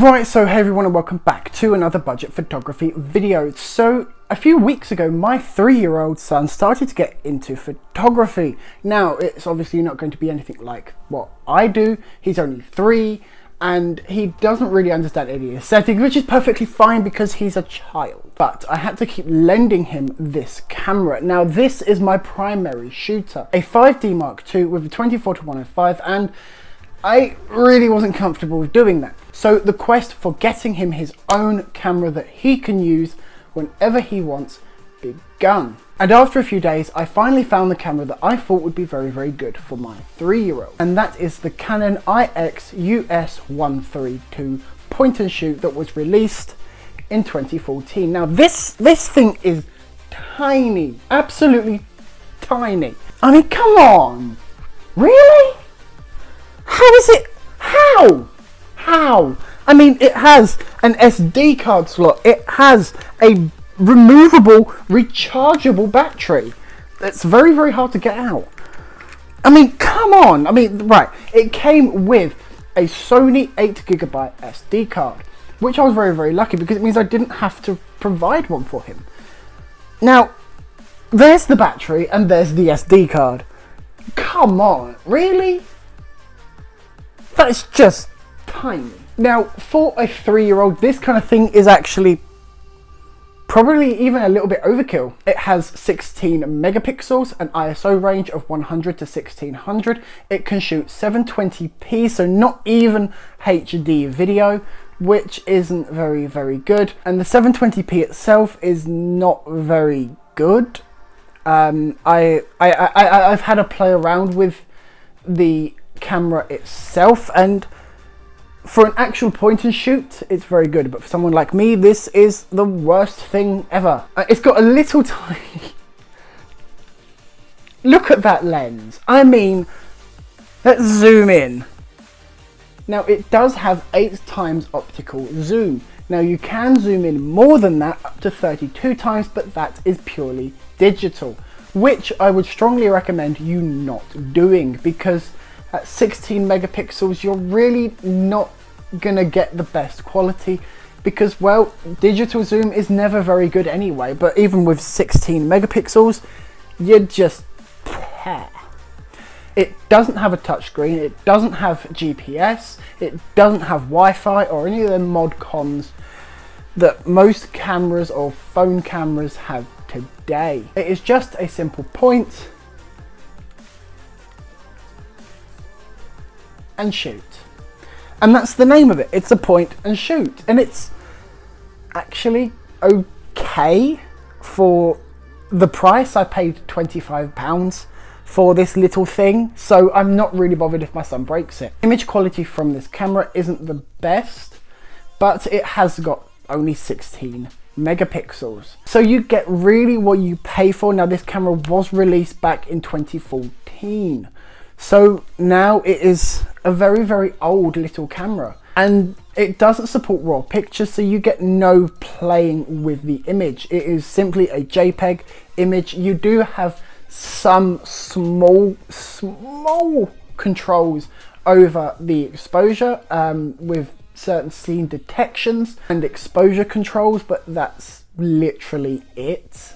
Right, so hey everyone and welcome back to another budget photography video. So a few weeks ago my 3-year-old son started to get into photography. Now it's obviously not going to be anything like what I do. He's only 3 and he doesn't really understand any of the settings, which is perfectly fine because he's a child. But I had to keep lending him this camera. Now this is my primary shooter, a 5D Mark II with a 24-105, and I really wasn't comfortable with doing that. So the quest for getting him his own camera that he can use whenever he wants begun. And after a few days, I finally found the camera that I thought would be very good for my 3-year-old. And that is the Canon IX-US132 point and shoot that was released in 2014. Now this thing is tiny, absolutely tiny. I mean, come on, really? How is it? How? I mean, it has an SD card slot. It has a removable, rechargeable battery. That's very hard to get out. I mean, come on. I mean, right. It came with a Sony 8GB SD card, which I was very lucky because it means I didn't have to provide one for him. Now, there's the battery and there's the SD card. Come on, really? That's just tiny. Now, for a 3-year-old, this kind of thing is actually probably even a little bit overkill. It has 16 megapixels, an ISO range of 100 to 1600. It can shoot 720p, so not even HD video, which isn't very good. And the 720p itself is not very good. I've had a play around with the camera itself, and for an actual point and shoot it's very good, but for someone like me this is the worst thing ever. It's got a little tiny look at that lens. I mean, let's zoom in. Now it does have 8 times optical zoom. Now you can zoom in more than that, up to 32 times, but that is purely digital, which I would strongly recommend you not doing, because at 16 megapixels, you're really not gonna get the best quality because, well, digital zoom is never very good anyway, but even with 16 megapixels, you're just... It doesn't have a touchscreen, it doesn't have GPS, it doesn't have Wi-Fi or any of the mod cons that most cameras or phone cameras have today. It is just a simple point and shoot, and that's the name of it. It's a point and shoot, and it's actually okay for the price. I paid £25 for this little thing, so I'm not really bothered if my son breaks it. Image quality from this camera isn't the best, but it has got only 16 megapixels, so you get really what you pay for. Now this camera was released back in 2014, so now it is a very old little camera, and it doesn't support raw pictures, so you get no playing with the image. It is simply a JPEG image. You do have some small controls over the exposure with certain scene detections and exposure controls, but that's literally it.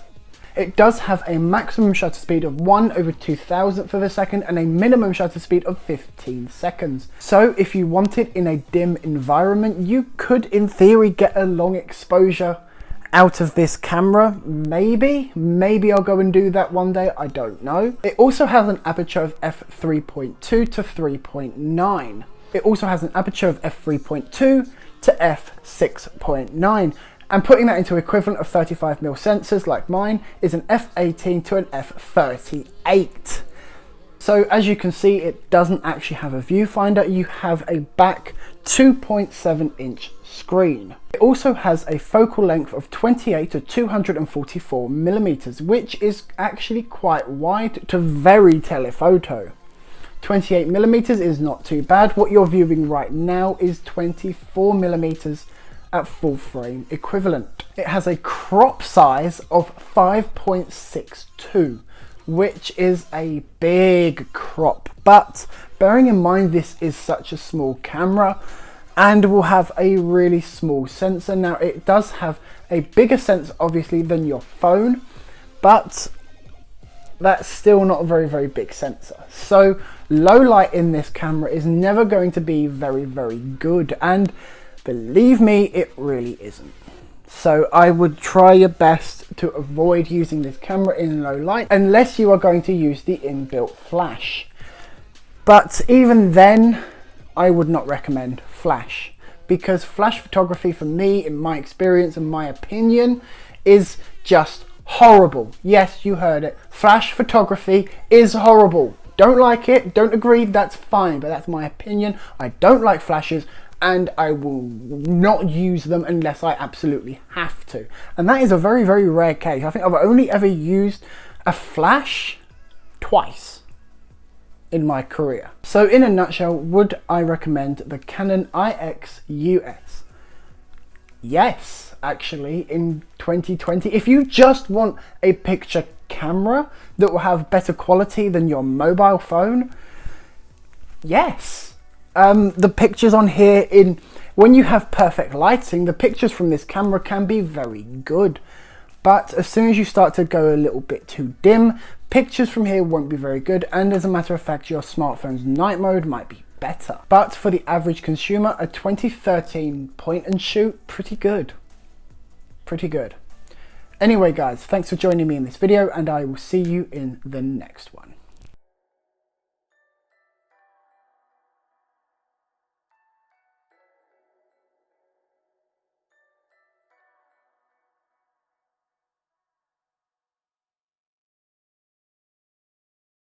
It does have a maximum shutter speed of 1/2000th of a second and a minimum shutter speed of 15 seconds. So if you want it in a dim environment, you could in theory get a long exposure out of this camera. Maybe I'll go and do that one day, I don't know. It also has an aperture of f3.2 to 3.9. It also has an aperture of f3.2 to f6.9. And putting that into equivalent of 35mm sensors like mine is an f18 to an f38. So as you can see, it doesn't actually have a viewfinder. You have a back 2.7-inch screen. It also has a focal length of 28 to 244 millimeters, which is actually quite wide to very telephoto. 28 millimeters is not too bad. What you're viewing right now is 24 millimeters at full frame equivalent. It has a crop size of 5.62, which is a big crop, but bearing in mind this is such a small camera, and will have a really small sensor. Now it does have a bigger sensor obviously than your phone, but that's still not a very big sensor. So low light in this camera is never going to be very good, and believe me, it really isn't. So I would try your best to avoid using this camera in low light unless you are going to use the inbuilt flash. But even then, I would not recommend flash, because flash photography for me, in my experience and my opinion, is just horrible. Yes, you heard it. Flash photography is horrible. Don't like it, don't agree, that's fine, but that's my opinion. I don't like flashes, and I will not use them unless I absolutely have to. And that is a very rare case. I think I've only ever used a flash twice in my career. So in a nutshell, would I recommend the Canon IX-US? Yes, actually, in 2020. If you just want a picture camera that will have better quality than your mobile phone, yes. The pictures on here, when you have perfect lighting, the pictures from this camera can be very good. But as soon as you start to go a little bit too dim, pictures from here won't be very good, and as a matter of fact, your smartphone's night mode might be better. But for the average consumer, a 2013 point and shoot, pretty good. Pretty good. Anyway guys, thanks for joining me in this video, and I will see you in the next one.